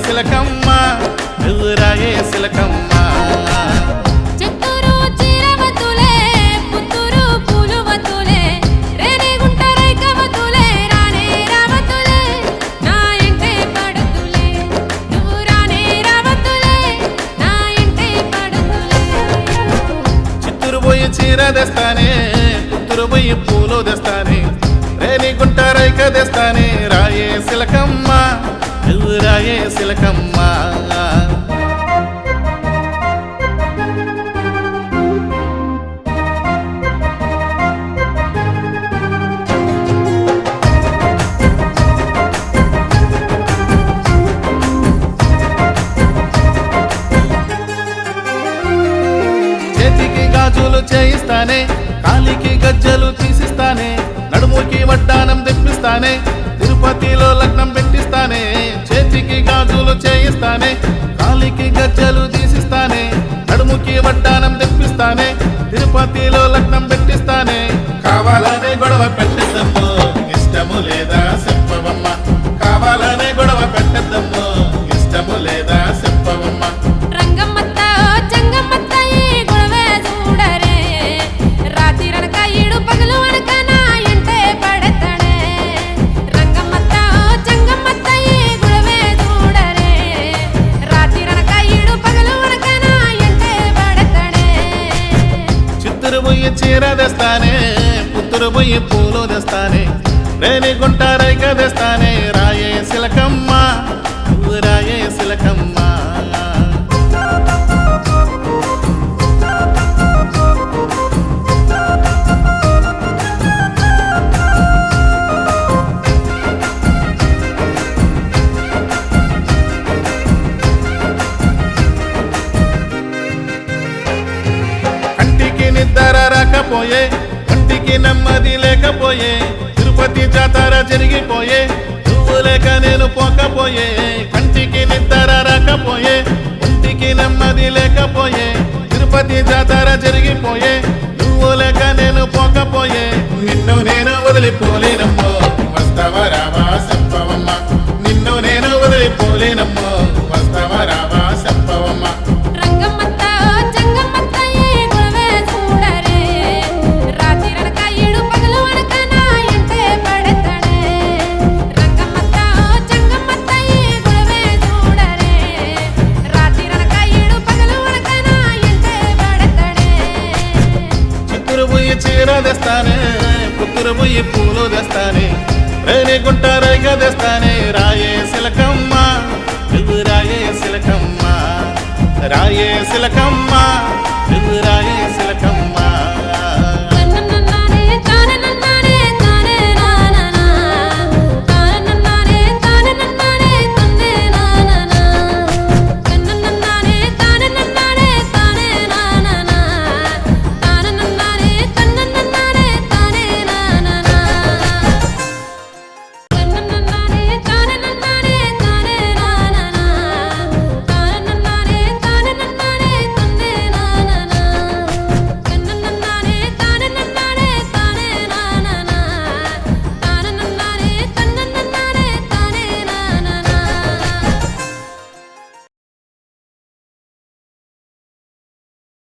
సిలకమ్మ నువ్వు రాయే సిలకమ్మ చీర తెస్తానే పుత్తూరు పోయి పూలు తెస్తానే రేణిగుంట రైక తెస్తానే రాయే సిలకమ్మ నువ్వు రాయే సిలకమ్మ చేతికి గాజులు చేయిస్తానే కాలికి గజ్జలు తీసిస్తానే నడుముకి వడ్డానం తెప్పిస్తానే తిరుపతిలో లగ్నం పెట్టిస్తానే చేతికి గాజులు చేయిస్తానే కాలికి గజ్జలు తీసిస్తానే నడుముకి వడ్డానం తెప్పిస్తానే తిరుపతిలో లగ్నం పెట్టిస్తానే కావాలనే గొడవ పెట్టద్దమ్మో ఇష్టము లేదా చెప్పవమ్మ కావాలనే గొడవ పెట్టద్దమ్మో ఇష్టము లేదా చెప్పవమ్మ చీర తెస్తానే పుత్తూరు పోయి పూలు తెస్తానే రేణిగుంట రైక తెస్తానే రాయే సిలకమ్మ నువ్వు రాయే సిలకమ్మ నిద్ర రాకపోయే ఒంటికి నెమ్మది లేకపోయే తిరుపతి జాతర జరిగిపోయే నువ్వు లేక నేను పోకపోయే కంటికి నిద్ర రాకపోయే ఒంటికి నెమ్మది లేకపోయే తిరుపతి జాతర జరిగిపోయే నువ్వు లేక నేను పోకపోయే నిన్ను నేను వదిలిపోలేనమ్మో వస్తావా రావా చెప్పవమ్మ నిన్ను నేను వదిలిపోలేనమ్మో వస్తావా రావా చెప్పవమ్మ చీర తెస్తానే పుత్తూరు పోయి పూలు తెస్తానే రేణిగుంట రైక తెస్తానే రాయే సిలకమ్మ నువ్వు రాయే సిలకమ్మ రాయే సిలకమ్మ నువ్వు రాయే